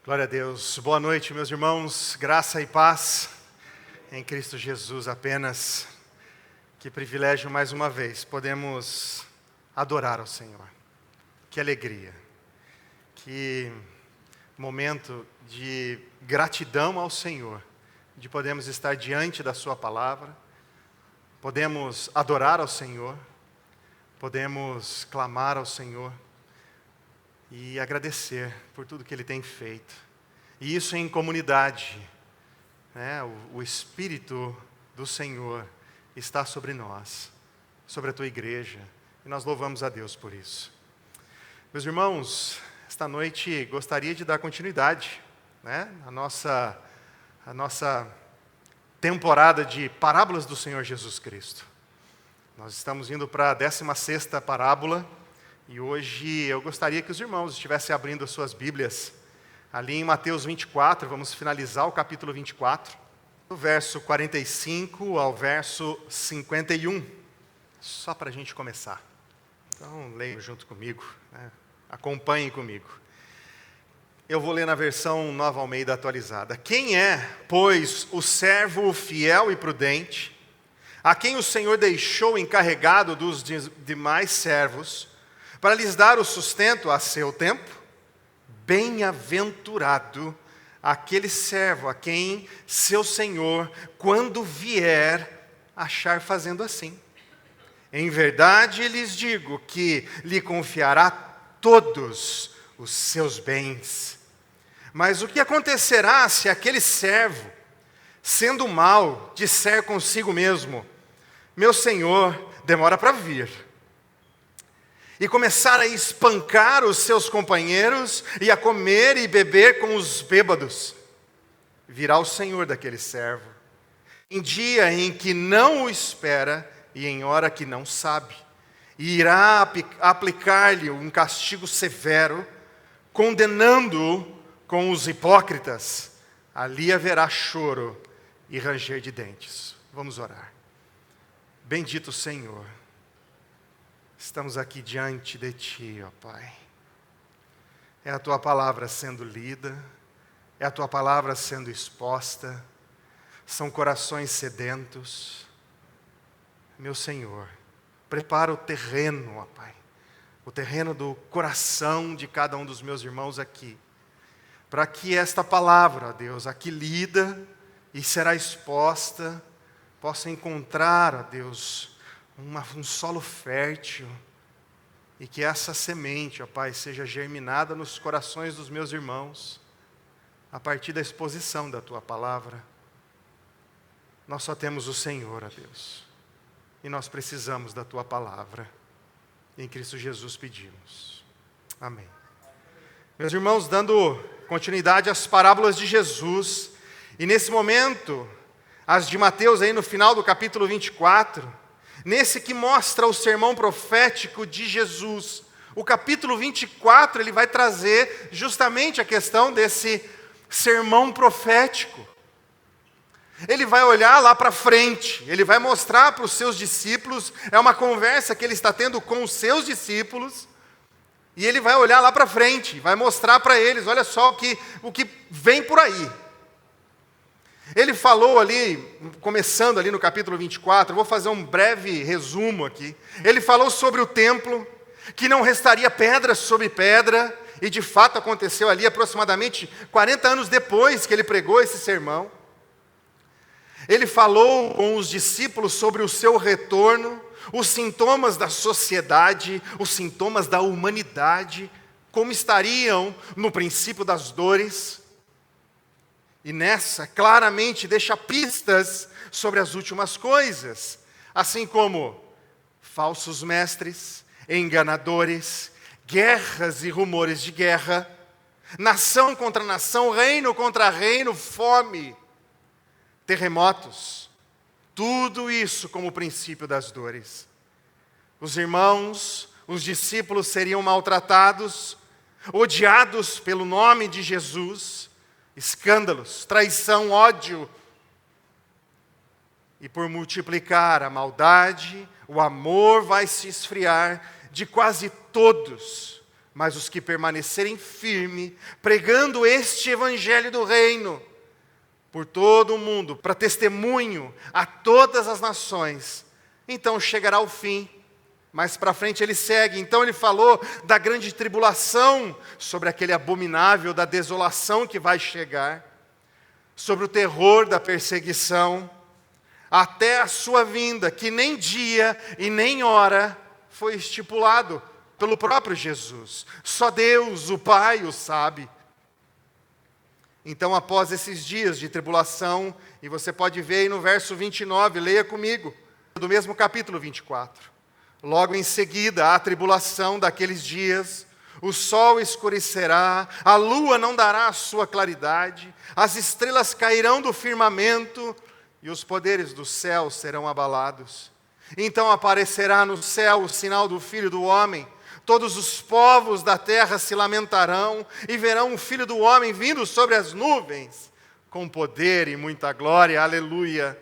Glória a Deus. Boa noite, meus irmãos. Graça e paz em Cristo Jesus apenas. Que privilégio mais uma vez podemos adorar ao Senhor. Que alegria. Que momento de gratidão ao Senhor, de podermos estar diante da Sua palavra, podemos adorar ao Senhor, podemos clamar ao Senhor e agradecer por tudo que Ele tem feito. E isso em comunidade, né? O Espírito do Senhor está sobre nós, sobre a Tua igreja, e nós louvamos a Deus por isso. Meus irmãos, esta noite gostaria de dar continuidade, né? A nossa temporada de parábolas do Senhor Jesus Cristo. Nós estamos indo para a 16ª parábola, e hoje eu gostaria que os irmãos estivessem abrindo as suas Bíblias, ali em Mateus 24, vamos finalizar o capítulo 24, do verso 45 ao verso 51, só para a gente começar. Então, leiam junto comigo, né? Acompanhem comigo. Eu vou ler na versão Nova Almeida atualizada. Quem é, pois, o servo fiel e prudente, a quem o Senhor deixou encarregado dos demais servos, para lhes dar o sustento a seu tempo? Bem-aventurado aquele servo a quem seu Senhor, quando vier, achar fazendo assim. Em verdade lhes digo que lhe confiará todos os seus bens. Mas o que acontecerá se aquele servo, sendo mau, disser consigo mesmo: meu Senhor demora para vir, e começar a espancar os seus companheiros e a comer e beber com os bêbados? Virá o Senhor daquele servo, em dia em que não o espera e em hora que não sabe, e irá aplicar-lhe um castigo severo, condenando-o com os hipócritas. Ali haverá choro e ranger de dentes. Vamos orar. Bendito Senhor, estamos aqui diante de Ti, ó Pai. É a Tua palavra sendo lida, é a Tua palavra sendo exposta, são corações sedentos. Meu Senhor, prepara o terreno, ó Pai, o terreno do coração de cada um dos meus irmãos aqui, para que esta palavra, ó Deus, aqui lida e será exposta, possa encontrar, ó Deus, um solo fértil, e que essa semente, ó Pai, seja germinada nos corações dos meus irmãos, a partir da exposição da Tua palavra. Nós só temos o Senhor, ó Deus, e nós precisamos da Tua palavra. Em Cristo Jesus pedimos. Amém. Meus irmãos, dando continuidade às parábolas de Jesus, e nesse momento, as de Mateus aí no final do capítulo 24, nesse que mostra o sermão profético de Jesus. O capítulo 24, ele vai trazer justamente a questão desse sermão profético. Ele vai olhar lá para frente, ele vai mostrar para os seus discípulos, é uma conversa que ele está tendo com os seus discípulos, e ele vai olhar lá para frente, vai mostrar para eles, olha só o que vem por aí. Ele falou ali, começando ali no capítulo 24, vou fazer um breve resumo aqui. Ele falou sobre o templo, que não restaria pedra sobre pedra, e de fato aconteceu ali aproximadamente 40 anos depois que ele pregou esse sermão. Ele falou com os discípulos sobre o seu retorno, os sintomas da sociedade, os sintomas da humanidade, como estariam no princípio das dores. E nessa, claramente, deixa pistas sobre as últimas coisas, assim como falsos mestres, enganadores, guerras e rumores de guerra, nação contra nação, reino contra reino, fome, terremotos, tudo isso como o princípio das dores. Os irmãos, os discípulos seriam maltratados, odiados pelo nome de Jesus, escândalos, traição, ódio. E por multiplicar a maldade, o amor vai se esfriar de quase todos Mas os que permanecerem firmes, pregando este evangelho do reino, por todo o mundo, para testemunho a todas as nações, então chegará o fim. Mais para frente ele segue, então ele falou da grande tribulação, sobre aquele abominável da desolação que vai chegar, sobre o terror da perseguição, até a sua vinda, que nem dia e nem hora foi estipulado pelo próprio Jesus. Só Deus, o Pai, o sabe. Então, após esses dias de tribulação, e você pode ver aí no verso 29, leia comigo, do mesmo capítulo 24. Logo em seguida, a tribulação daqueles dias, o sol escurecerá, a lua não dará a sua claridade, as estrelas cairão do firmamento e os poderes do céu serão abalados. Então aparecerá no céu o sinal do Filho do Homem. Todos os povos da terra se lamentarão e verão o Filho do Homem vindo sobre as nuvens, com poder e muita glória. Aleluia!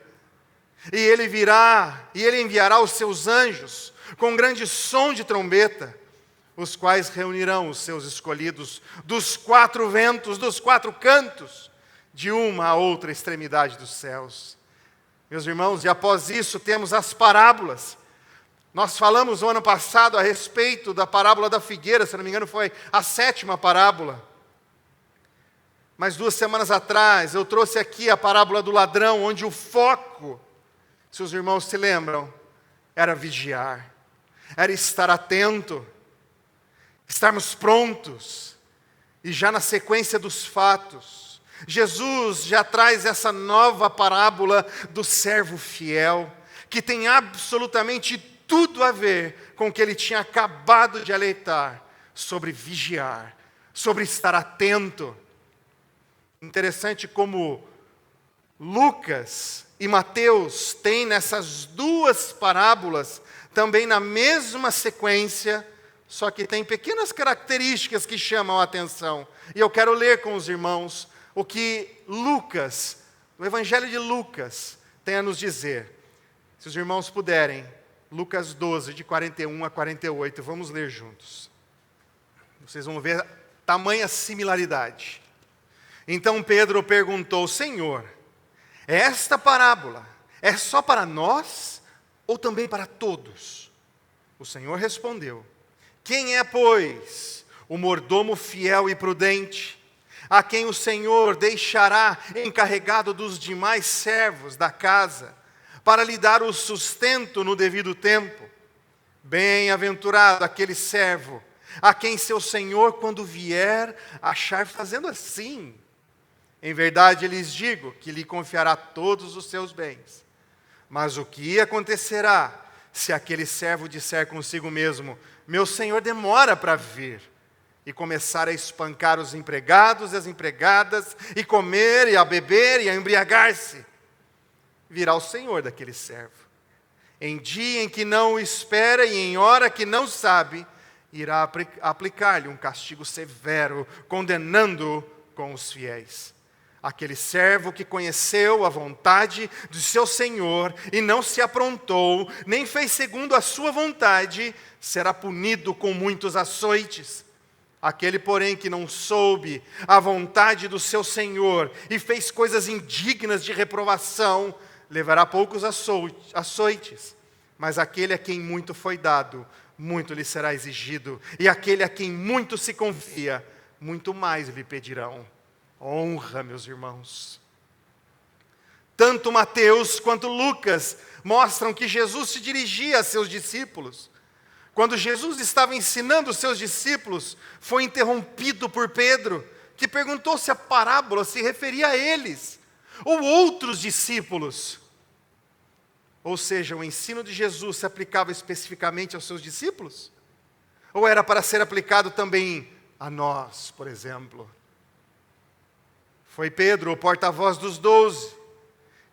E ele virá, e ele enviará os seus anjos, com grande som de trombeta, os quais reunirão os seus escolhidos dos 4 ventos, dos 4 cantos, de uma a outra extremidade dos céus. Meus irmãos, e após isso temos as parábolas. Nós falamos no ano passado a respeito da parábola da figueira, se não me engano foi a 7ª parábola. Mas 2 semanas atrás eu trouxe aqui a parábola do ladrão, onde o foco, se os irmãos se lembram, era vigiar. Era estar atento, estarmos prontos, e já na sequência dos fatos, Jesus já traz essa nova parábola do servo fiel, que tem absolutamente tudo a ver com o que ele tinha acabado de alertar, sobre vigiar, sobre estar atento. Interessante como Lucas e Mateus têm nessas 2 parábolas, também na mesma sequência, só que tem pequenas características que chamam a atenção. E eu quero ler com os irmãos o que Lucas, o Evangelho de Lucas, tem a nos dizer. Se os irmãos puderem, Lucas 12, de 41 a 48, vamos ler juntos. Vocês vão ver tamanha similaridade. Então Pedro perguntou: Senhor, esta parábola é só para nós ou também para todos? O Senhor respondeu: Quem é, pois, o mordomo fiel e prudente, a quem o Senhor deixará encarregado dos demais servos da casa, para lhe dar o sustento no devido tempo? Bem-aventurado aquele servo, a quem seu Senhor, quando vier, achar fazendo assim. Em verdade lhes digo que lhe confiará todos os seus bens. Mas o que acontecerá se aquele servo disser consigo mesmo: meu senhor demora para vir, e começar a espancar os empregados e as empregadas, e comer e a beber e a embriagar-se? Virá o senhor daquele servo, em dia em que não o espera e em hora que não sabe, irá aplicar-lhe um castigo severo, condenando-o com os fiéis. Aquele servo que conheceu a vontade de seu senhor e não se aprontou, nem fez segundo a sua vontade, será punido com muitos açoites. Aquele, porém, que não soube a vontade do seu senhor e fez coisas indignas de reprovação, levará poucos açoites. Mas aquele a quem muito foi dado, muito lhe será exigido. E aquele a quem muito se confia, muito mais lhe pedirão. Honra, meus irmãos. Tanto Mateus quanto Lucas mostram que Jesus se dirigia a seus discípulos. Quando Jesus estava ensinando os seus discípulos, foi interrompido por Pedro, que perguntou se a parábola se referia a eles, ou outros discípulos. Ou seja, o ensino de Jesus se aplicava especificamente aos seus discípulos? Ou era para ser aplicado também a nós, por exemplo? Foi Pedro, o porta-voz dos 12,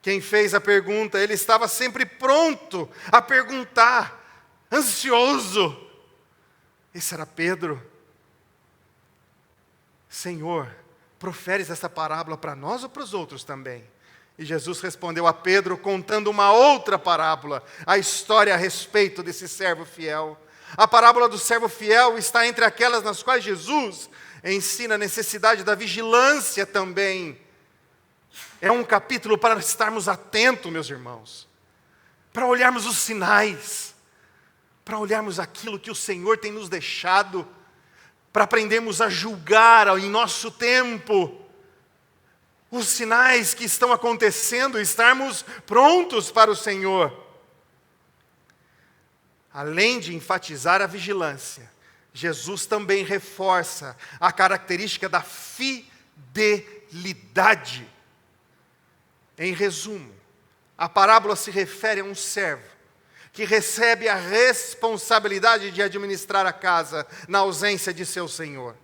quem fez a pergunta. Ele estava sempre pronto a perguntar, ansioso. Esse era Pedro. Senhor, proferes essa parábola para nós ou para os outros também? E Jesus respondeu a Pedro contando uma outra parábola, a história a respeito desse servo fiel. A parábola do servo fiel está entre aquelas nas quais Jesus ensina a necessidade da vigilância também. É um capítulo para estarmos atentos, meus irmãos, para olharmos os sinais, para olharmos aquilo que o Senhor tem nos deixado, para aprendermos a julgar em nosso tempo os sinais que estão acontecendo, estarmos prontos para o Senhor. Além de enfatizar a vigilância, Jesus também reforça a característica da fidelidade. Em resumo, a parábola se refere a um servo que recebe a responsabilidade de administrar a casa na ausência de seu senhor.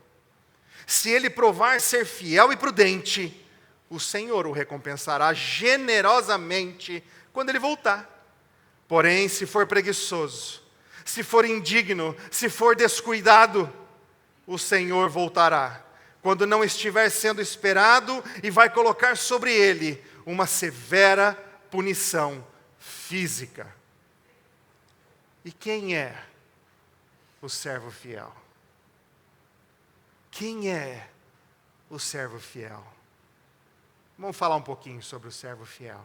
Se ele provar ser fiel e prudente, o Senhor o recompensará generosamente quando ele voltar. Porém, se for preguiçoso, se for indigno, se for descuidado, o Senhor voltará quando não estiver sendo esperado e vai colocar sobre ele uma severa punição física. E quem é o servo fiel? Quem é o servo fiel? Vamos falar um pouquinho sobre o servo fiel.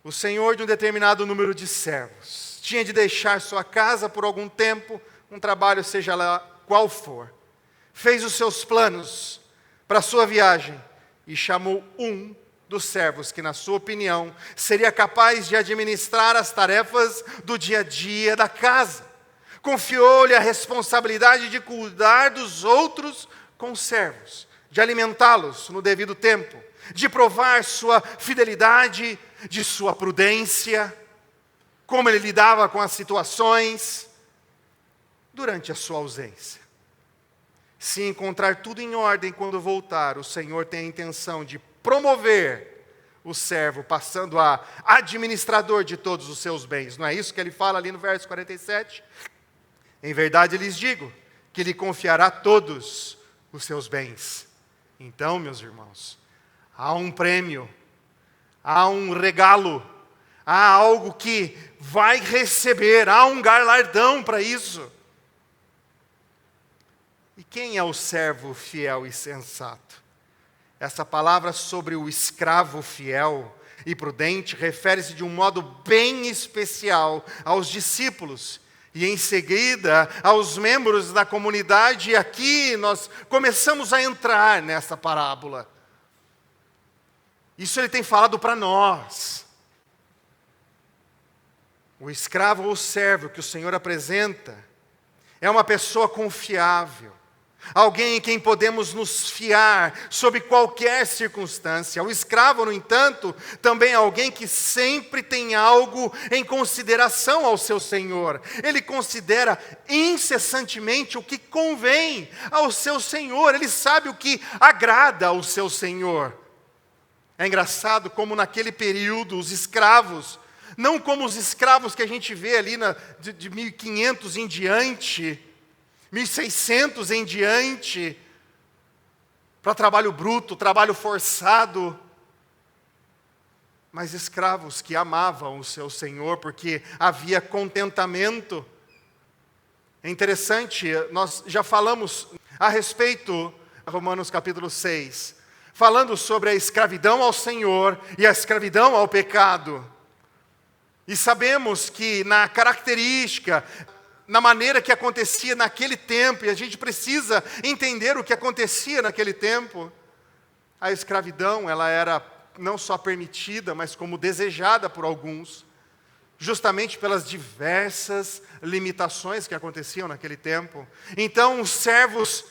O senhor de um determinado número de servos tinha de deixar sua casa por algum tempo, um trabalho seja lá qual for. Fez os seus planos para a sua viagem e chamou um dos servos que, na sua opinião, seria capaz de administrar as tarefas do dia a dia da casa. Confiou-lhe a responsabilidade de cuidar dos outros conservos, de alimentá-los no devido tempo, de provar sua fidelidade, de sua prudência, como ele lidava com as situações durante a sua ausência. Se encontrar tudo em ordem quando voltar, o Senhor tem a intenção de promover o servo, passando a administrador de todos os seus bens. Não é isso que ele fala ali no verso 47? Em verdade lhes digo, que lhe confiará todos os seus bens. Então, meus irmãos, há um prêmio, há um regalo, há algo que vai receber, há um galardão para isso. E quem é o servo fiel e sensato? Essa palavra sobre o escravo fiel e prudente refere-se de um modo bem especial aos discípulos e em seguida aos membros da comunidade. E aqui nós começamos a entrar nessa parábola. Isso ele tem falado para nós. O escravo ou servo que o Senhor apresenta é uma pessoa confiável, alguém em quem podemos nos fiar sob qualquer circunstância. O escravo, no entanto, também é alguém que sempre tem algo em consideração ao seu senhor. Ele considera incessantemente o que convém ao seu senhor. Ele sabe o que agrada ao seu senhor. É engraçado como naquele período os escravos, não como os escravos que a gente vê ali de 1500 em diante, 1600 em diante, para trabalho bruto, trabalho forçado, mas escravos que amavam o seu senhor, porque havia contentamento. É interessante, nós já falamos a respeito, Romanos capítulo 6, falando sobre a escravidão ao Senhor e a escravidão ao pecado. E sabemos que na característica, na maneira que acontecia naquele tempo, e a gente precisa entender o que acontecia naquele tempo, a escravidão, ela era não só permitida, mas como desejada por alguns, justamente pelas diversas limitações que aconteciam naquele tempo. Então, os servos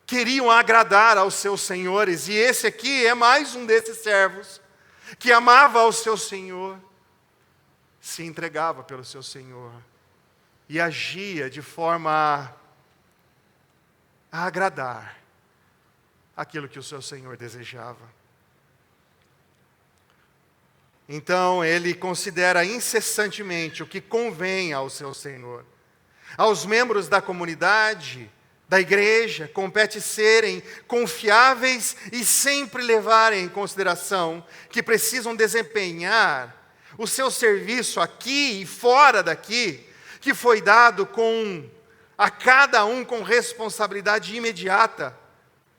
queriam agradar aos seus senhores, e esse aqui é mais um desses servos, que amava ao seu senhor, se entregava pelo seu senhor, e agia de forma a agradar aquilo que o seu senhor desejava. Então, ele considera incessantemente o que convém ao seu senhor. Aos membros da comunidade, da igreja, compete serem confiáveis e sempre levarem em consideração que precisam desempenhar o seu serviço aqui e fora daqui, que foi dado a cada um com responsabilidade imediata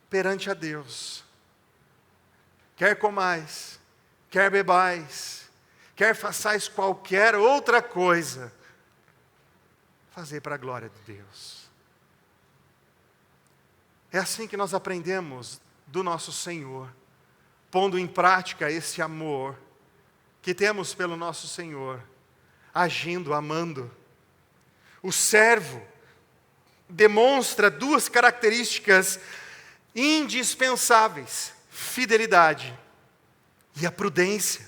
perante a Deus. Quer comais, quer bebais, quer façais qualquer outra coisa, fazer para a glória de Deus. É assim que nós aprendemos do nosso Senhor, pondo em prática esse amor que temos pelo nosso Senhor, agindo, amando. O servo demonstra duas características indispensáveis: fidelidade e a prudência.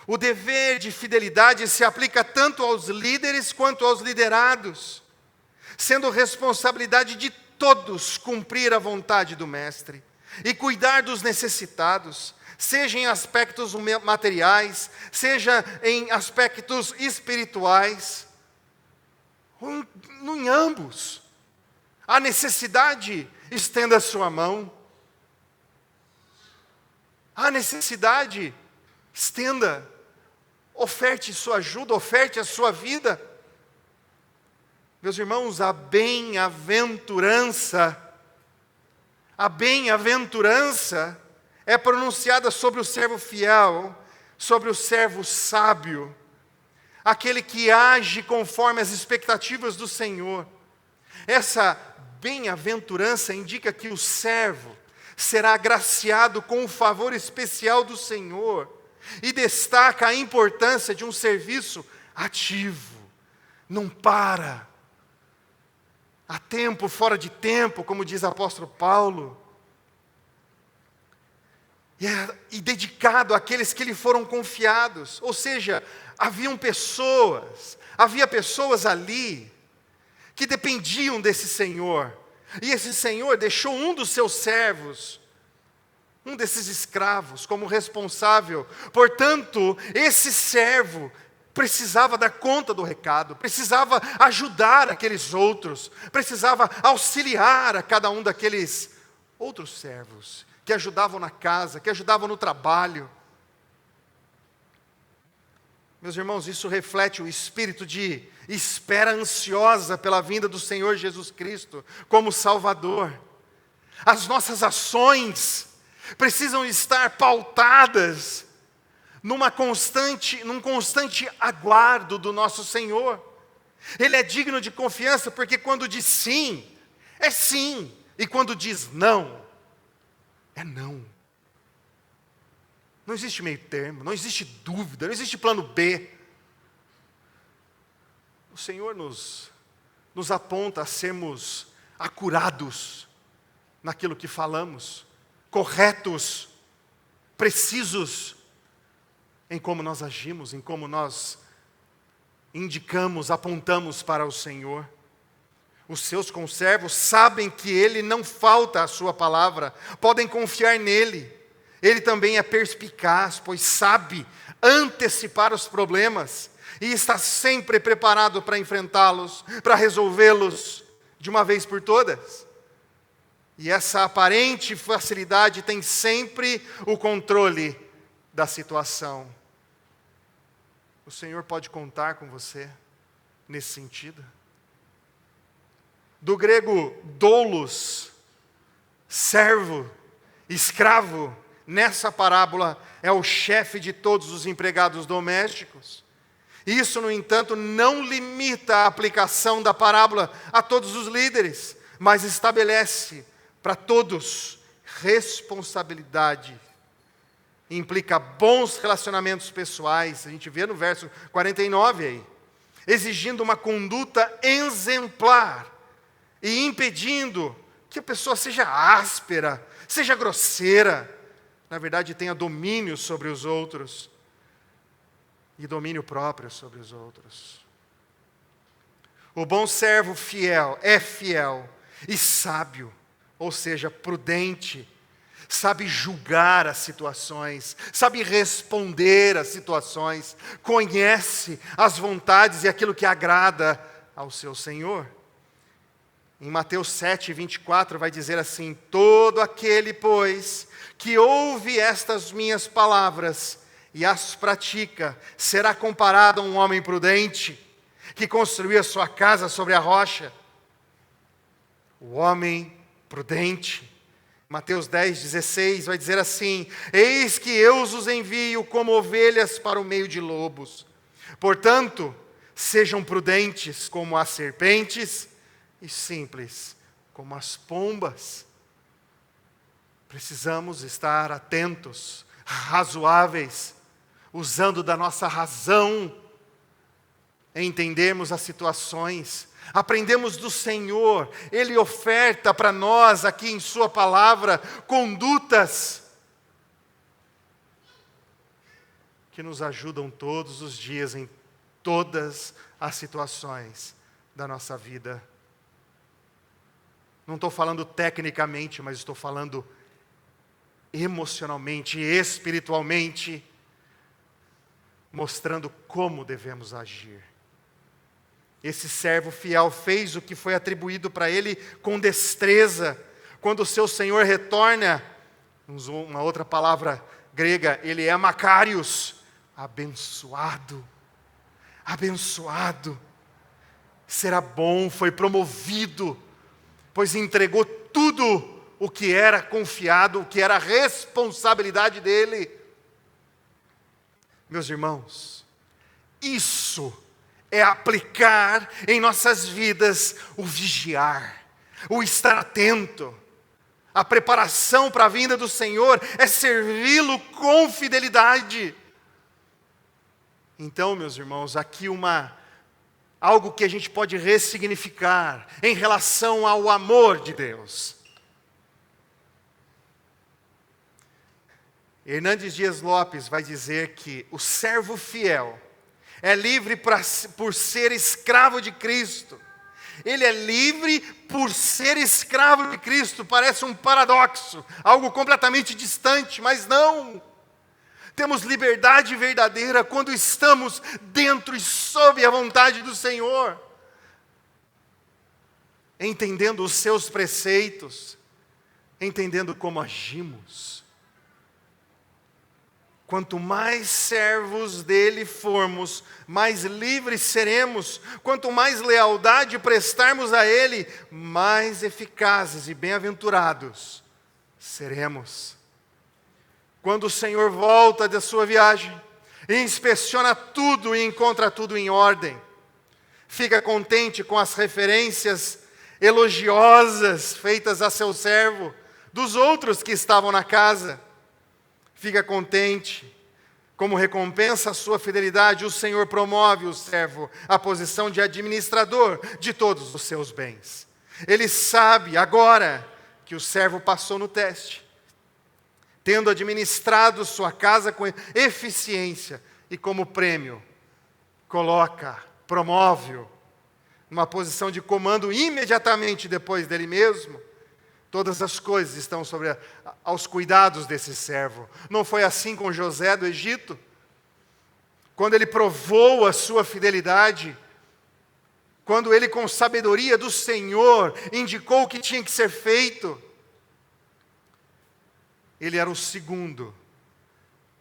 O dever de fidelidade se aplica tanto aos líderes quanto aos liderados, sendo responsabilidade de todos cumprir a vontade do Mestre e cuidar dos necessitados, seja em aspectos materiais, seja em aspectos espirituais, em ambos. Há necessidade, estenda a sua mão. Há necessidade, estenda, oferte sua ajuda, oferte a sua vida. Meus irmãos, a bem-aventurança é pronunciada sobre o servo fiel, sobre o servo sábio, aquele que age conforme as expectativas do Senhor. Essa bem-aventurança indica que o servo será agraciado com o favor especial do Senhor e destaca a importância de um serviço ativo. Não para. Há tempo, fora de tempo, como diz o apóstolo Paulo. E dedicado àqueles que lhe foram confiados. Ou seja, havia pessoas ali que dependiam desse Senhor. E esse Senhor deixou um dos seus servos, um desses escravos, como responsável. Portanto, esse servo precisava dar conta do recado, precisava ajudar aqueles outros, precisava auxiliar a cada um daqueles outros servos que ajudavam na casa, que ajudavam no trabalho. Meus irmãos, isso reflete o espírito de espera ansiosa pela vinda do Senhor Jesus Cristo como Salvador. As nossas ações precisam estar pautadas num constante aguardo do nosso Senhor. Ele é digno de confiança porque quando diz sim, é sim, e quando diz não, é não. Não existe meio termo, não existe dúvida, não existe plano B. O Senhor nos aponta a sermos acurados naquilo que falamos, corretos, precisos em como nós agimos, em como nós indicamos, apontamos para o Senhor. Os seus conservos sabem que Ele não falta a sua palavra, podem confiar nele. Ele também é perspicaz, pois sabe antecipar os problemas e está sempre preparado para enfrentá-los, para resolvê-los de uma vez por todas. E essa aparente facilidade tem sempre o controle da situação. O Senhor pode contar com você nesse sentido. Do grego doulos, servo, escravo, nessa parábola é o chefe de todos os empregados domésticos. Isso, no entanto, não limita a aplicação da parábola a todos os líderes, mas estabelece para todos responsabilidade. Implica bons relacionamentos pessoais, a gente vê no verso 49 aí, exigindo uma conduta exemplar e impedindo que a pessoa seja áspera, seja grosseira, na verdade tenha domínio sobre os outros e domínio próprio sobre os outros. O bom servo fiel é fiel e sábio, ou seja, prudente, sabe julgar as situações, sabe responder às situações, conhece as vontades e aquilo que agrada ao seu Senhor. Em Mateus 7:24 vai dizer assim: todo aquele, pois, que ouve estas minhas palavras e as pratica, será comparado a um homem prudente, que construiu a sua casa sobre a rocha. O homem prudente, Mateus 10:16, vai dizer assim: eis que eu os envio como ovelhas para o meio de lobos. Portanto, sejam prudentes como as serpentes e simples como as pombas. Precisamos estar atentos, razoáveis, usando da nossa razão, entendermos as situações. Aprendemos do Senhor, Ele oferta para nós aqui em Sua palavra condutas que nos ajudam todos os dias em todas as situações da nossa vida. Não estou falando tecnicamente, mas estou falando emocionalmente e espiritualmente, mostrando como devemos agir. Esse servo fiel fez o que foi atribuído para ele com destreza. Quando o seu senhor retorna, uma outra palavra grega, ele é makarios, abençoado. Abençoado. Será bom, foi promovido, pois entregou tudo o que era confiado, o que era a responsabilidade dele. Meus irmãos, isso é aplicar em nossas vidas o vigiar, o estar atento. A preparação para a vinda do Senhor é servi-lo com fidelidade. Então, meus irmãos, aqui algo que a gente pode ressignificar em relação ao amor de Deus. Hernandes Dias Lopes vai dizer que o servo fiel é livre por ser escravo de Cristo. Ele é livre por ser escravo de Cristo. Parece um paradoxo, algo completamente distante, mas não. Temos liberdade verdadeira quando estamos dentro e sob a vontade do Senhor, entendendo os seus preceitos, entendendo como agimos. Quanto mais servos dele formos, mais livres seremos. Quanto mais lealdade prestarmos a ele, mais eficazes e bem-aventurados seremos. Quando o Senhor volta da sua viagem, e inspeciona tudo e encontra tudo em ordem, fica contente com as referências elogiosas feitas a seu servo, dos outros que estavam na casa. Fica contente, como recompensa a sua fidelidade, o Senhor promove o servo à posição de administrador de todos os seus bens. Ele sabe agora que o servo passou no teste, tendo administrado sua casa com eficiência, e como prêmio, promove-o numa posição de comando imediatamente depois dele mesmo. Todas as coisas estão aos cuidados desse servo. Não foi assim com José do Egito? Quando ele provou a sua fidelidade, quando ele com sabedoria do Senhor indicou o que tinha que ser feito, ele era o segundo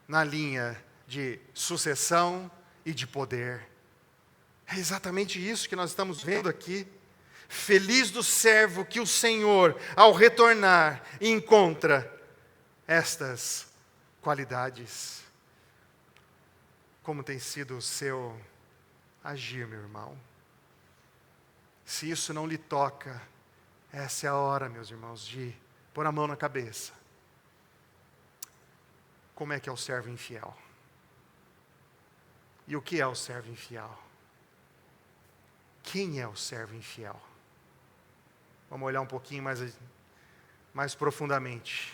na linha de sucessão e de poder. É exatamente isso que nós estamos vendo aqui. Feliz do servo que o Senhor, ao retornar, encontra estas qualidades. Como tem sido o seu agir, meu irmão? Se isso não lhe toca, essa é a hora, meus irmãos, de pôr a mão na cabeça. Como é que é o servo infiel? E o que é o servo infiel? Quem é o servo infiel? Vamos olhar um pouquinho mais profundamente.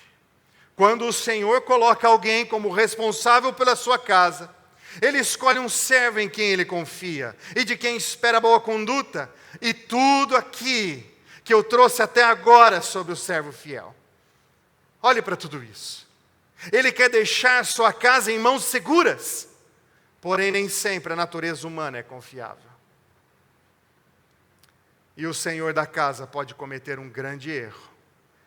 Quando o Senhor coloca alguém como responsável pela sua casa, Ele escolhe um servo em quem Ele confia e de quem espera boa conduta. E tudo aqui que eu trouxe até agora sobre o servo fiel. Olhe para tudo isso. Ele quer deixar sua casa em mãos seguras, porém nem sempre a natureza humana é confiável. E o senhor da casa pode cometer um grande erro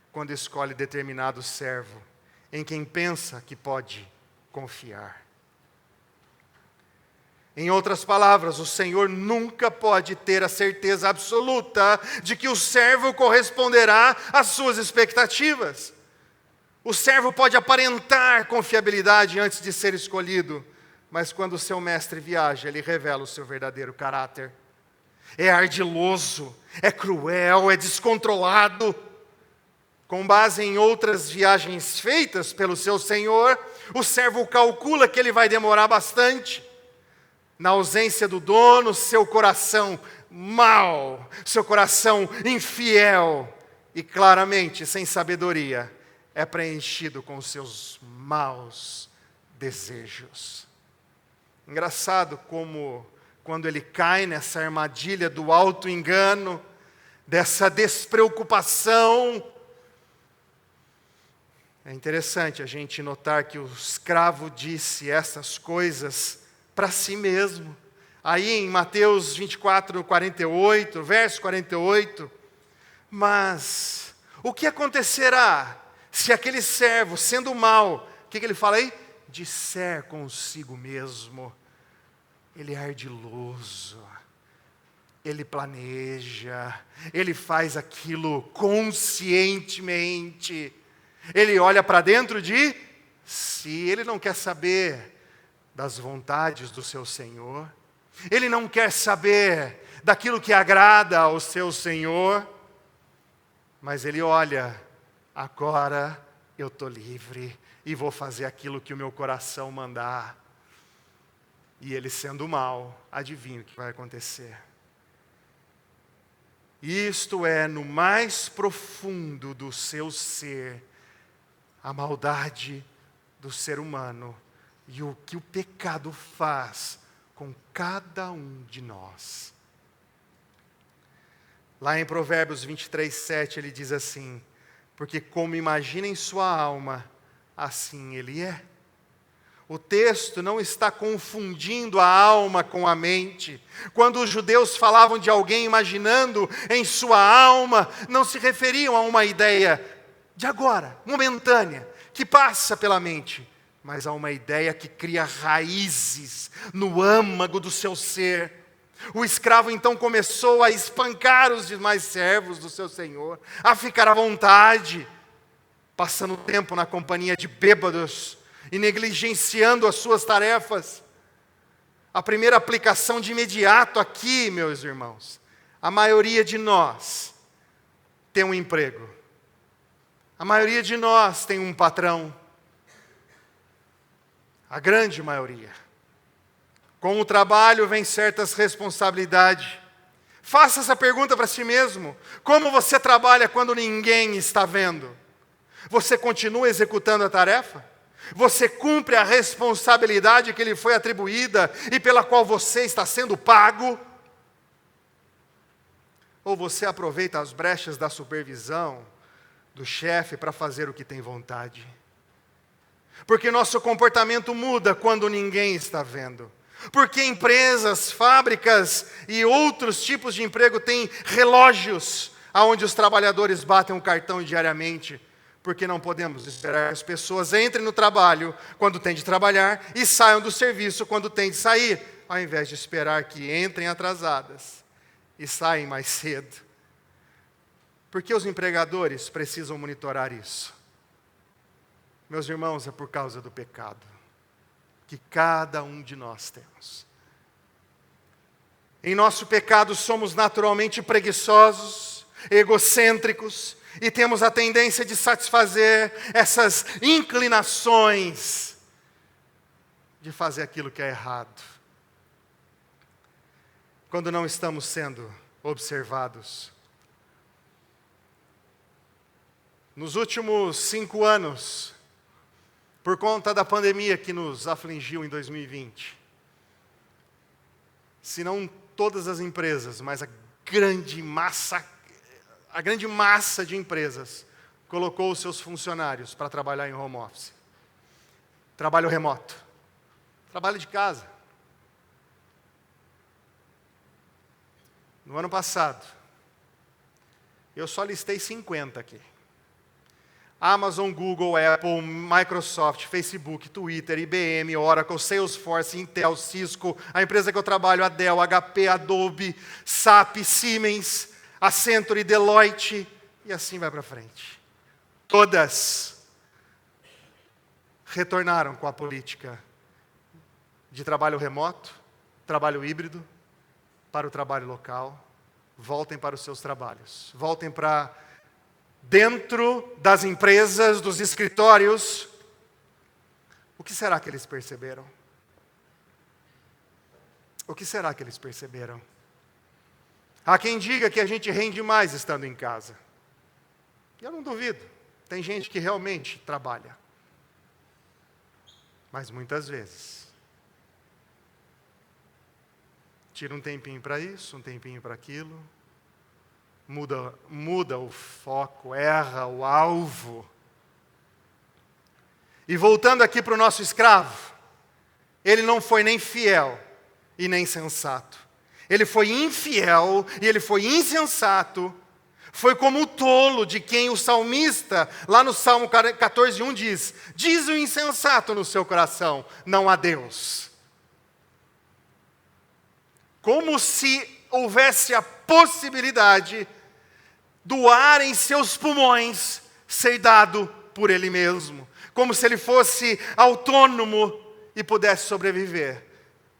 quando escolhe determinado servo em quem pensa que pode confiar. Em outras palavras, o Senhor nunca pode ter a certeza absoluta de que o servo corresponderá às suas expectativas. O servo pode aparentar confiabilidade antes de ser escolhido, mas quando o seu mestre viaja, ele revela o seu verdadeiro caráter. É ardiloso, é cruel, é descontrolado. Com base em outras viagens feitas pelo seu senhor, o servo calcula que ele vai demorar bastante. Na ausência do dono, seu coração mau, seu coração infiel e claramente sem sabedoria, é preenchido com os seus maus desejos. Engraçado como, quando ele cai nessa armadilha do auto-engano, dessa despreocupação, é interessante a gente notar que o escravo disse essas coisas para si mesmo. Aí em Mateus 24, 48, verso 48, mas o que acontecerá se aquele servo, sendo mau, o que ele fala aí? Disser consigo mesmo, ele é ardiloso, ele planeja, ele faz aquilo conscientemente, ele olha para dentro de si, ele não quer saber das vontades do seu Senhor, ele não quer saber daquilo que agrada ao seu Senhor, mas ele olha, agora eu estou livre e vou fazer aquilo que o meu coração mandar. E ele sendo mau, adivinha o que vai acontecer? Isto é, no mais profundo do seu ser, a maldade do ser humano e o que o pecado faz com cada um de nós. Lá em Provérbios 23, 7, ele diz assim: porque como imagina em sua alma, assim ele é. O texto não está confundindo a alma com a mente. Quando os judeus falavam de alguém imaginando em sua alma, não se referiam a uma ideia de agora, momentânea, que passa pela mente, mas a uma ideia que cria raízes no âmago do seu ser. O escravo então começou a espancar os demais servos do seu senhor, a ficar à vontade, passando tempo na companhia de bêbados e negligenciando as suas tarefas. A primeira aplicação de imediato aqui, meus irmãos, a maioria de nós tem um emprego, a maioria de nós tem um patrão, a grande maioria. Com o trabalho vem certas responsabilidades. Faça essa pergunta para si mesmo: como você trabalha quando ninguém está vendo? Você continua executando a tarefa? Você cumpre a responsabilidade que lhe foi atribuída e pela qual você está sendo pago? Ou você aproveita as brechas da supervisão do chefe para fazer o que tem vontade? Porque nosso comportamento muda quando ninguém está vendo. Porque empresas, fábricas e outros tipos de emprego têm relógios onde os trabalhadores batem o cartão diariamente. Porque não podemos esperar que as pessoas entrem no trabalho quando têm de trabalhar e saiam do serviço quando têm de sair, ao invés de esperar que entrem atrasadas e saem mais cedo. Porque os empregadores precisam monitorar isso? Meus irmãos, é por causa do pecado que cada um de nós temos. Em nosso pecado somos naturalmente preguiçosos, egocêntricos, e temos a tendência de satisfazer essas inclinações de fazer aquilo que é errado. Quando não estamos sendo observados. Nos últimos 5 anos, por conta da pandemia que nos afligiu em 2020, se não todas as empresas, mas a grande massa de empresas colocou os seus funcionários para trabalhar em home office. Trabalho remoto. Trabalho de casa. No ano passado, eu só listei 50 aqui. Amazon, Google, Apple, Microsoft, Facebook, Twitter, IBM, Oracle, Salesforce, Intel, Cisco, a empresa que eu trabalho, a Dell, HP, Adobe, SAP, Siemens, Accenture, Deloitte, e assim vai para frente. Todas retornaram com a política de trabalho remoto, trabalho híbrido, para o trabalho local. Voltem para os seus trabalhos. Voltem para dentro das empresas, dos escritórios. O que será que eles perceberam? O que será que eles perceberam? Há quem diga que a gente rende mais estando em casa. Eu não duvido. Tem gente que realmente trabalha. Mas muitas vezes tira um tempinho para isso, um tempinho para aquilo, muda o foco, erra o alvo. E voltando aqui para o nosso escravo, ele não foi nem fiel e nem sensato. Ele foi infiel e ele foi insensato. Foi como o tolo de quem o salmista, lá no Salmo 14:1 diz: diz o insensato no seu coração, não há Deus. Como se houvesse a possibilidade do ar em seus pulmões ser dado por ele mesmo. Como se ele fosse autônomo e pudesse sobreviver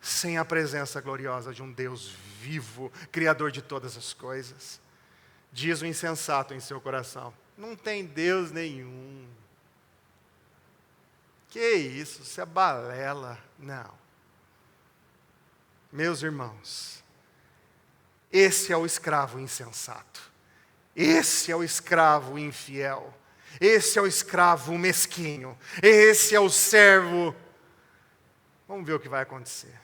sem a presença gloriosa de um Deus vivo, Criador de todas as coisas. Diz o insensato em seu coração: não tem Deus nenhum. Que isso é balela. Não. Meus irmãos, esse é o escravo insensato. Esse é o escravo infiel. Esse é o escravo mesquinho. Esse é o servo. Vamos ver o que vai acontecer.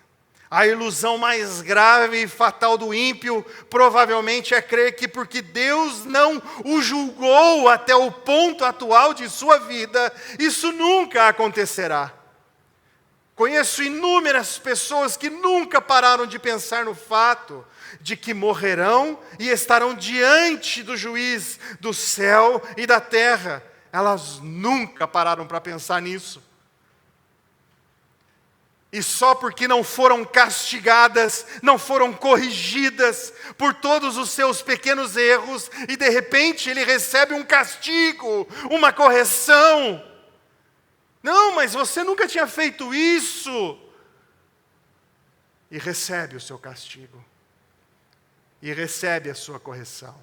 A ilusão mais grave e fatal do ímpio provavelmente é crer que porque Deus não o julgou até o ponto atual de sua vida, isso nunca acontecerá. Conheço inúmeras pessoas que nunca pararam de pensar no fato de que morrerão e estarão diante do juiz do céu e da terra. Elas nunca pararam para pensar nisso. E só porque não foram castigadas, não foram corrigidas por todos os seus pequenos erros, e de repente ele recebe um castigo, uma correção. Não, mas você nunca tinha feito isso. E recebe o seu castigo. E recebe a sua correção.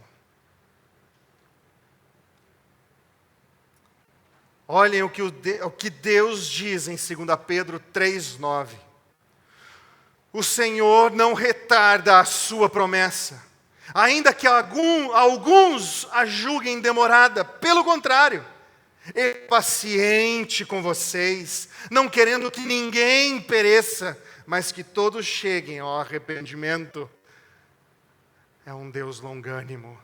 Olhem o que Deus diz em 2 Pedro 3,9. O Senhor não retarda a sua promessa, ainda que alguns a julguem demorada. Pelo contrário, é paciente com vocês, não querendo que ninguém pereça, mas que todos cheguem ao arrependimento. É um Deus longânimo.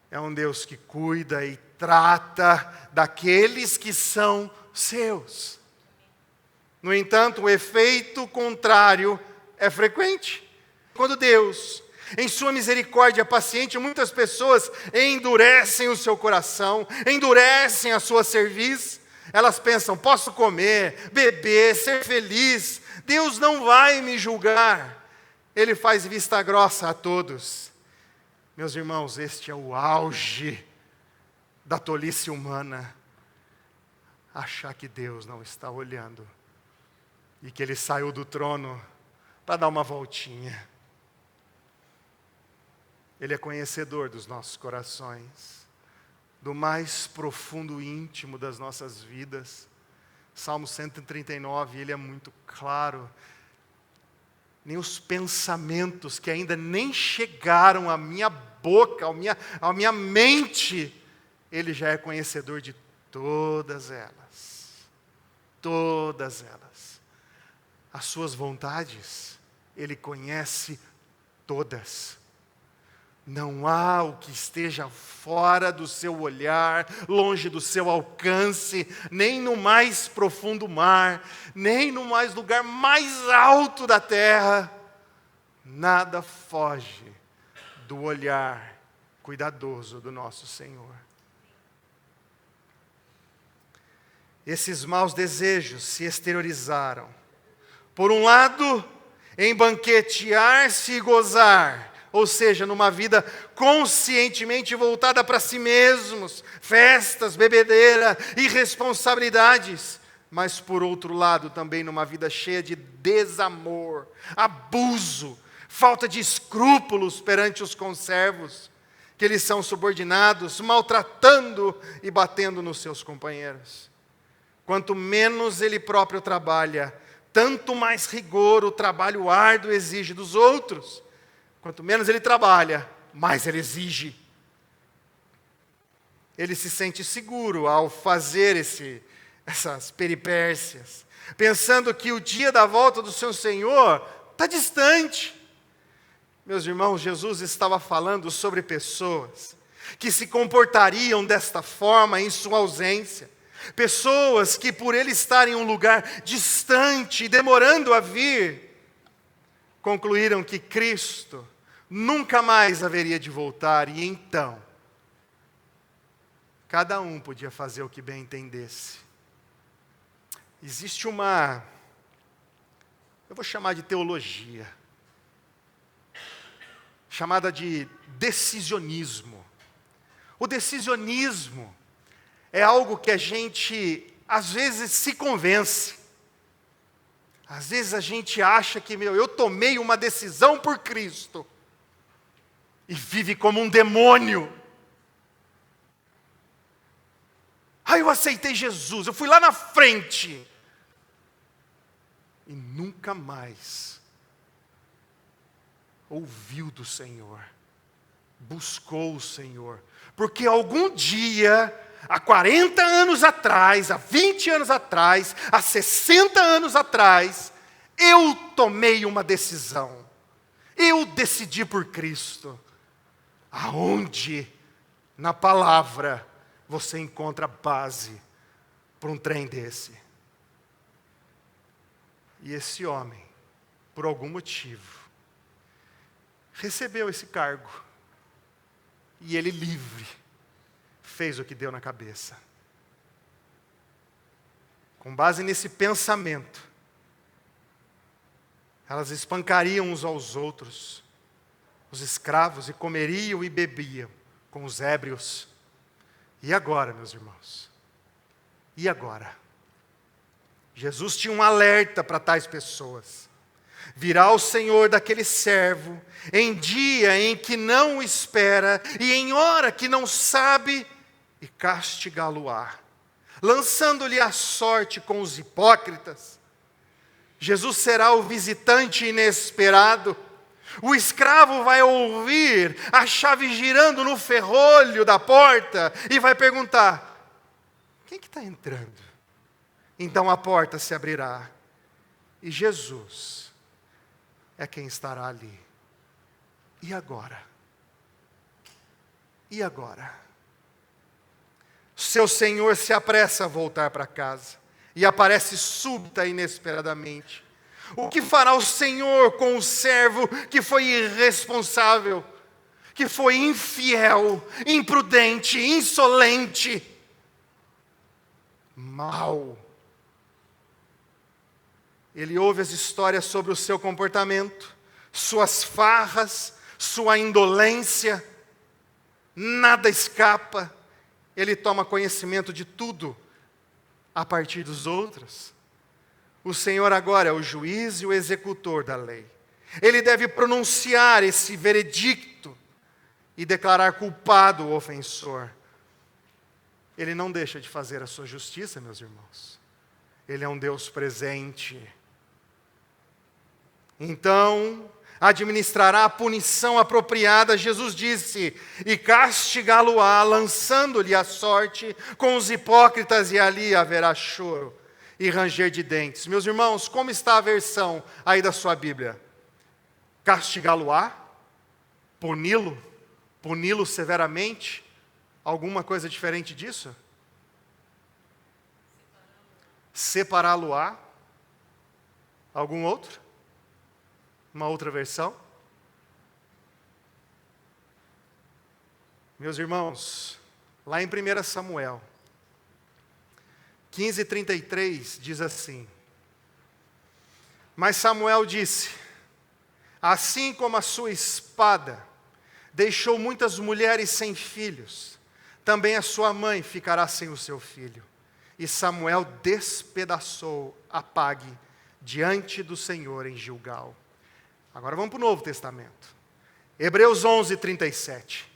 É um Deus que cuida e trata daqueles que são seus. No entanto, o efeito contrário é frequente. Quando Deus, em sua misericórdia paciente, muitas pessoas endurecem o seu coração, endurecem a sua cerviz. Elas pensam: posso comer, beber, ser feliz, Deus não vai me julgar. Ele faz vista grossa a todos. Meus irmãos, este é o auge da tolice humana. Achar que Deus não está olhando e que Ele saiu do trono para dar uma voltinha. Ele é conhecedor dos nossos corações, do mais profundo e íntimo das nossas vidas. Salmo 139, ele é muito claro. Nem os pensamentos que ainda nem chegaram à minha boca, à minha mente, Ele já é conhecedor de todas elas. Todas elas. As suas vontades, Ele conhece todas. Não há o que esteja fora do seu olhar, longe do seu alcance, nem no mais profundo mar, nem no lugar mais alto da terra. Nada foge do olhar cuidadoso do nosso Senhor. esses maus desejos se exteriorizaram. Por um lado, em banquetear-se e gozar, ou seja, numa vida conscientemente voltada para si mesmos, festas, bebedeira, irresponsabilidades. Mas, por outro lado, também numa vida cheia de desamor, abuso, falta de escrúpulos perante os conservos, que eles são subordinados, maltratando e batendo nos seus companheiros. Quanto menos ele próprio trabalha, tanto mais rigor o trabalho árduo exige dos outros. Quanto menos ele trabalha, mais ele exige. Ele se sente seguro ao fazer essas peripécias, pensando que o dia da volta do seu Senhor está distante. Meus irmãos, Jesus estava falando sobre pessoas que se comportariam desta forma em sua ausência. Pessoas que, por ele estar em um lugar distante, demorando a vir, concluíram que Cristo nunca mais haveria de voltar, e então, cada um podia fazer o que bem entendesse. Existe eu vou chamar de teologia, chamada de decisionismo. O decisionismo é algo que a gente, às vezes, se convence. Às vezes a gente acha que, eu tomei uma decisão por Cristo, e vive como um demônio. Eu aceitei Jesus, eu fui lá na frente, e nunca mais ouviu do Senhor, buscou o Senhor, porque algum dia, há 40 anos atrás, há 20 anos atrás, há 60 anos atrás, eu tomei uma decisão. Eu decidi por Cristo. Aonde, na palavra, você encontra base para um trem desse? E esse homem, por algum motivo, recebeu esse cargo. E ele livre fez o que deu na cabeça. Com base nesse pensamento, elas espancariam uns aos outros, os escravos, e comeriam e bebiam com os ébrios. E agora, meus irmãos? E agora? Jesus tinha um alerta para tais pessoas. Virá o Senhor daquele servo em dia em que não o espera e em hora que não sabe, e castigá-lo-á, lançando-lhe a sorte com os hipócritas. Jesus será o visitante inesperado. O escravo vai ouvir a chave girando no ferrolho da porta e vai perguntar: quem que está entrando? Então a porta se abrirá e Jesus é quem estará ali. E agora? E agora? Seu senhor se apressa a voltar para casa e aparece súbita e inesperadamente. O que fará o Senhor com o servo que foi irresponsável, que foi infiel, imprudente, insolente, mau? Ele ouve as histórias sobre o seu comportamento, suas farras, sua indolência, nada escapa. Ele toma conhecimento de tudo a partir dos outros. O Senhor agora é o juiz e o executor da lei. Ele deve pronunciar esse veredicto e declarar culpado o ofensor. Ele não deixa de fazer a sua justiça, meus irmãos. Ele é um Deus presente. Então, administrará a punição apropriada, Jesus disse, e castigá-lo-á, lançando-lhe a sorte com os hipócritas, e ali haverá choro e ranger de dentes. Meus irmãos, como está a versão aí da sua Bíblia? Castigá-lo-á? Puni-lo? Puni-lo severamente? Alguma coisa diferente disso? Separá-lo-á? Algum outro? Uma outra versão? Meus irmãos, lá em 1 Samuel, 15:33 diz assim: Mas Samuel disse: Assim como a sua espada deixou muitas mulheres sem filhos, também a sua mãe ficará sem o seu filho. E Samuel despedaçou a Pague diante do Senhor em Gilgal. Agora vamos para o Novo Testamento. Hebreus 11:37.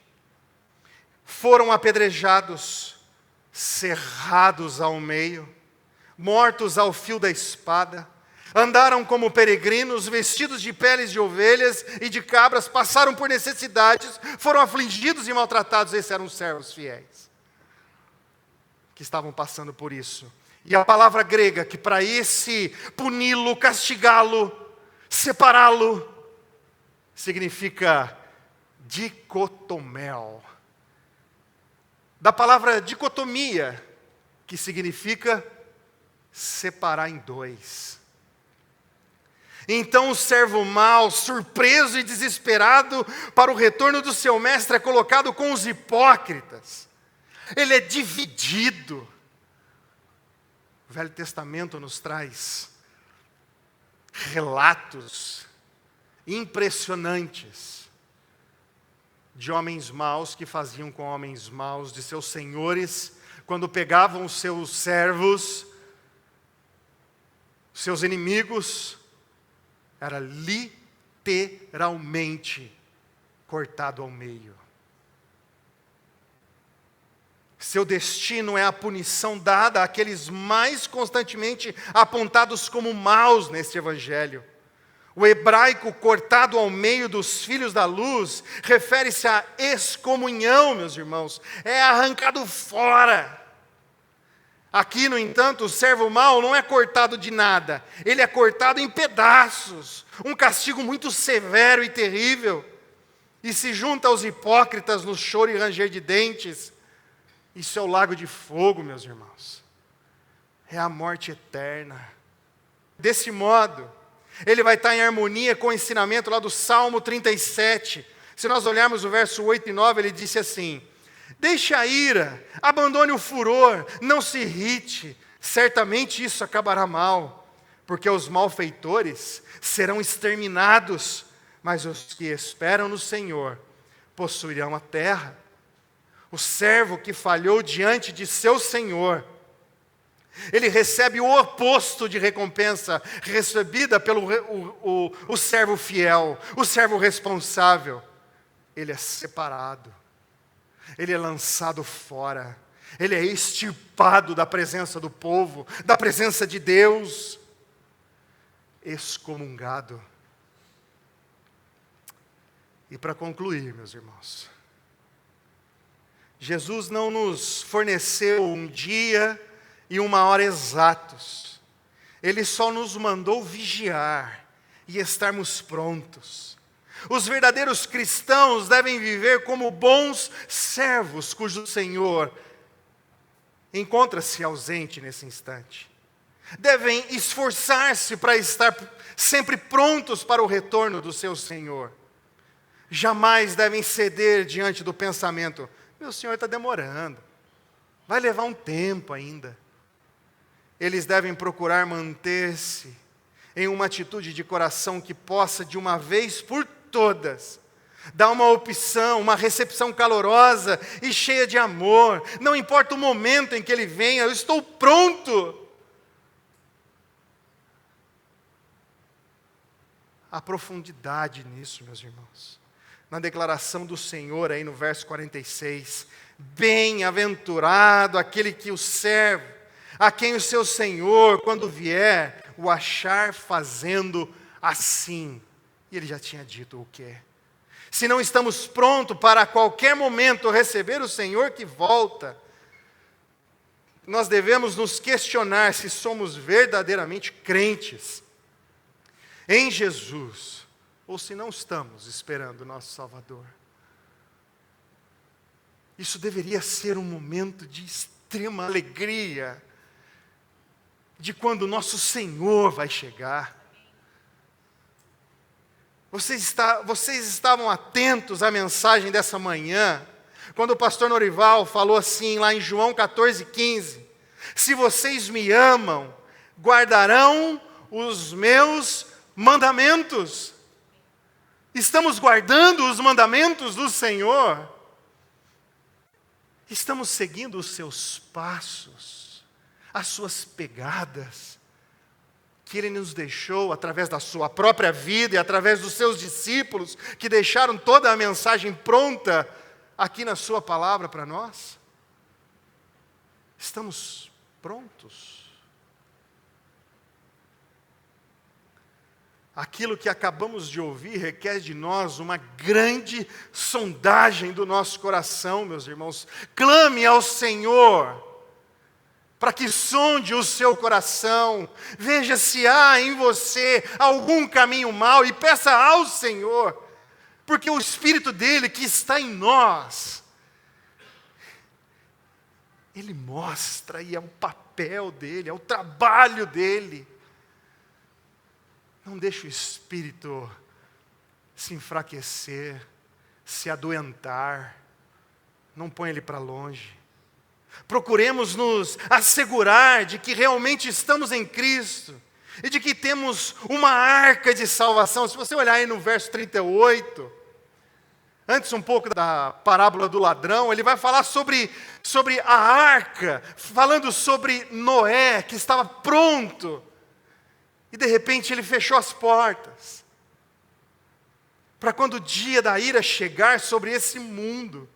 Foram apedrejados, cerrados ao meio, mortos ao fio da espada, andaram como peregrinos, vestidos de peles de ovelhas e de cabras, passaram por necessidades, foram afligidos e maltratados. Esses eram os servos fiéis que estavam passando por isso. E a palavra grega que para esse puni-lo, castigá-lo, separá-lo, significa dicotomel. Da palavra dicotomia, que significa separar em dois. Então o servo mau, surpreso e desesperado para o retorno do seu mestre, é colocado com os hipócritas. Ele é dividido. O Velho Testamento nos traz relatos impressionantes de homens maus que faziam com homens maus, de seus senhores, quando pegavam os seus servos, seus inimigos, era literalmente cortado ao meio. Seu destino é a punição dada àqueles mais constantemente apontados como maus neste evangelho. O hebraico cortado ao meio dos filhos da luz refere-se à excomunhão, meus irmãos. É arrancado fora. Aqui, no entanto, o servo mau não é cortado de nada. Ele é cortado em pedaços. Um castigo muito severo e terrível. E se junta aos hipócritas no choro e ranger de dentes. Isso é o lago de fogo, meus irmãos. É a morte eterna. Desse modo, ele vai estar em harmonia com o ensinamento lá do Salmo 37. Se nós olharmos o verso 8 e 9, ele disse assim: Deixe a ira, abandone o furor, não se irrite, certamente isso acabará mal, porque os malfeitores serão exterminados, mas os que esperam no Senhor possuirão a terra. O servo que falhou diante de seu senhor, ele recebe o oposto de recompensa recebida pelo o servo fiel, o servo responsável. Ele é separado, ele é lançado fora, ele é extirpado da presença do povo, da presença de Deus, excomungado. E para concluir, meus irmãos, Jesus não nos forneceu um dia e uma hora exatos. Ele só nos mandou vigiar e estarmos prontos. Os verdadeiros cristãos devem viver como bons servos, cujo Senhor encontra-se ausente nesse instante. Devem esforçar-se para estar sempre prontos para o retorno do seu Senhor. Jamais devem ceder diante do pensamento: meu Senhor está demorando, vai levar um tempo ainda. Eles devem procurar manter-se em uma atitude de coração que possa, de uma vez por todas, dar uma opção, uma recepção calorosa e cheia de amor. Não importa o momento em que ele venha, eu estou pronto. Há profundidade nisso, meus irmãos. Na declaração do Senhor, aí no verso 46, bem-aventurado aquele que o serve, a quem o seu Senhor, quando vier, o achar fazendo assim. E ele já tinha dito o quê? Se não estamos prontos para a qualquer momento receber o Senhor que volta, nós devemos nos questionar se somos verdadeiramente crentes em Jesus, ou se não estamos esperando o nosso Salvador. Isso deveria ser um momento de extrema alegria, de quando o nosso Senhor vai chegar. Vocês estavam atentos à mensagem dessa manhã, quando o pastor Norival falou assim, lá em João 14:15, Se vocês me amam, guardarão os meus mandamentos. Estamos guardando os mandamentos do Senhor. Estamos seguindo os seus passos, as suas pegadas, que Ele nos deixou através da sua própria vida e através dos seus discípulos, que deixaram toda a mensagem pronta aqui na sua palavra para nós. Estamos prontos. Aquilo que acabamos de ouvir requer de nós uma grande sondagem do nosso coração, meus irmãos. Clame ao Senhor, para que sonde o seu coração, veja se há em você algum caminho mau e peça ao Senhor, porque o Espírito dele que está em nós, Ele mostra, e é o papel dele, é o trabalho dele. Não deixe o Espírito se enfraquecer, se adoentar. Não põe ele para longe. Procuremos nos assegurar de que realmente estamos em Cristo e de que temos uma arca de salvação. Se você olhar aí no verso 38, antes um pouco da parábola do ladrão, ele vai falar sobre a arca, falando sobre Noé, que estava pronto. E de repente ele fechou as portas, para quando o dia da ira chegar sobre esse mundo,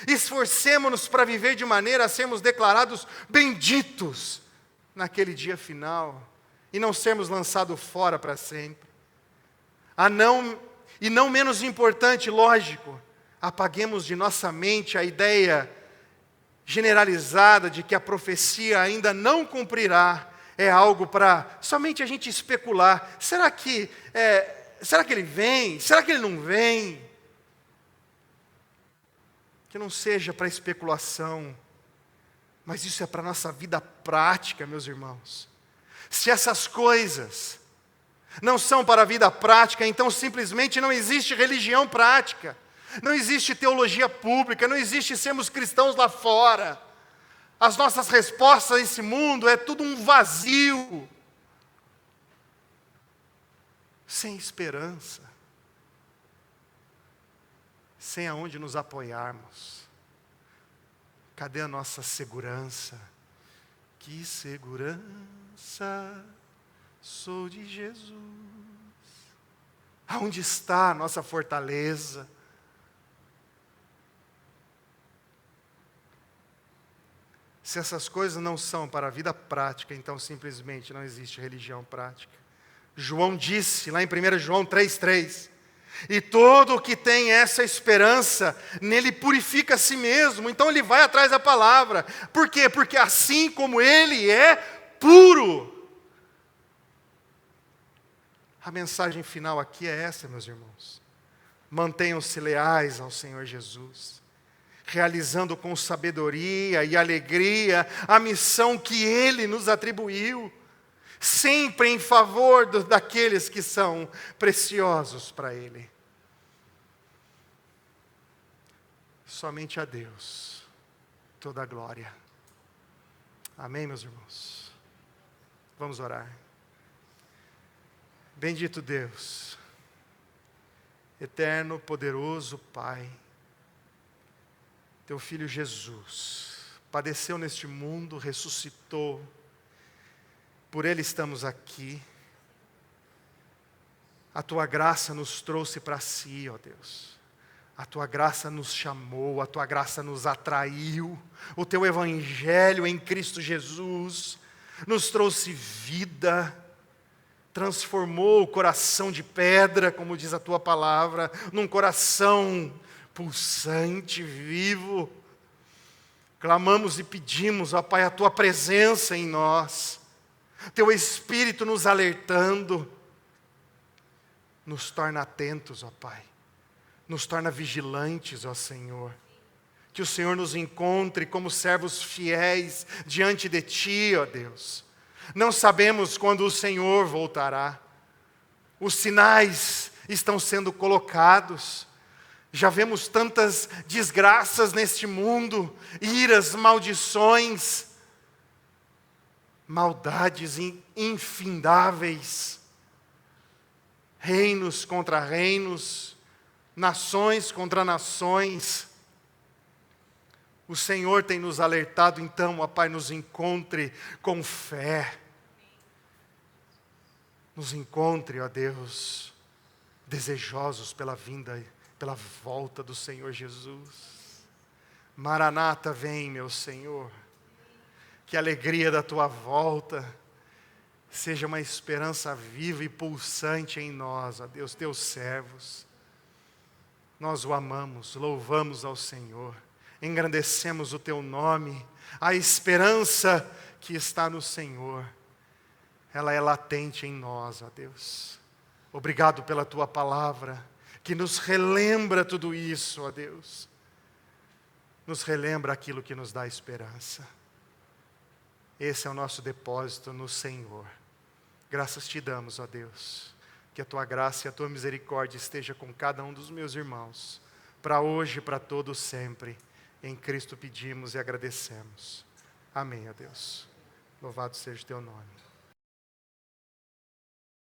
esforcemo-nos para viver de maneira a sermos declarados benditos naquele dia final, e não sermos lançados fora para sempre. E não menos importante, lógico, apaguemos de nossa mente a ideia generalizada de que a profecia ainda não cumprirá. É algo para somente a gente especular. Será que ele vem? Será que ele não vem? Que não seja para especulação, mas isso é para a nossa vida prática, meus irmãos. Se essas coisas não são para a vida prática, então simplesmente não existe religião prática, não existe teologia pública, não existe sermos cristãos lá fora. As nossas respostas a esse mundo é tudo um vazio, sem esperança, sem aonde nos apoiarmos. Cadê a nossa segurança? Que segurança sou de Jesus. Aonde está a nossa fortaleza? Se essas coisas não são para a vida prática, então simplesmente não existe religião prática. João disse, lá em 1 João 3,3, e todo o que tem essa esperança, nele purifica a si mesmo. Então ele vai atrás da palavra. Por quê? Porque assim como ele é puro. A mensagem final aqui é essa, meus irmãos. Mantenham-se leais ao Senhor Jesus, realizando com sabedoria e alegria a missão que Ele nos atribuiu, sempre em favor daqueles que são preciosos para Ele. Somente a Deus toda a glória. Amém, meus irmãos? Vamos orar. Bendito Deus, eterno, poderoso Pai, Teu Filho Jesus padeceu neste mundo, ressuscitou, por Ele estamos aqui. A Tua graça nos trouxe para Si, ó Deus. A Tua graça nos chamou, a Tua graça nos atraiu. O Teu Evangelho em Cristo Jesus nos trouxe vida, transformou o coração de pedra, como diz a Tua palavra, num coração pulsante, vivo. Clamamos e pedimos, ó Pai, a Tua presença em nós, Teu Espírito nos alertando, nos torna atentos, ó Pai, nos torna vigilantes, ó Senhor. Que o Senhor nos encontre como servos fiéis diante de Ti, ó Deus. Não sabemos quando o Senhor voltará. Os sinais estão sendo colocados. Já vemos tantas desgraças neste mundo, iras, maldições. maldades infindáveis, reinos contra reinos, nações contra nações. O Senhor tem nos alertado, então, ó Pai, nos encontre com fé. Nos encontre, ó Deus, desejosos pela vinda, pela volta do Senhor Jesus. Maranata, vem, meu Senhor. Que a alegria da tua volta seja uma esperança viva e pulsante em nós, ó Deus, teus servos. Nós o amamos, louvamos ao Senhor, engrandecemos o teu nome. A esperança que está no Senhor, ela é latente em nós, ó Deus. Obrigado pela tua palavra, que nos relembra tudo isso, ó Deus. Nos relembra aquilo que nos dá esperança. Esse é o nosso depósito no Senhor. Graças te damos, ó Deus. Que a tua graça e a tua misericórdia esteja com cada um dos meus irmãos, para hoje e para todo sempre. Em Cristo pedimos e agradecemos. Amém, ó Deus. Louvado seja o teu nome.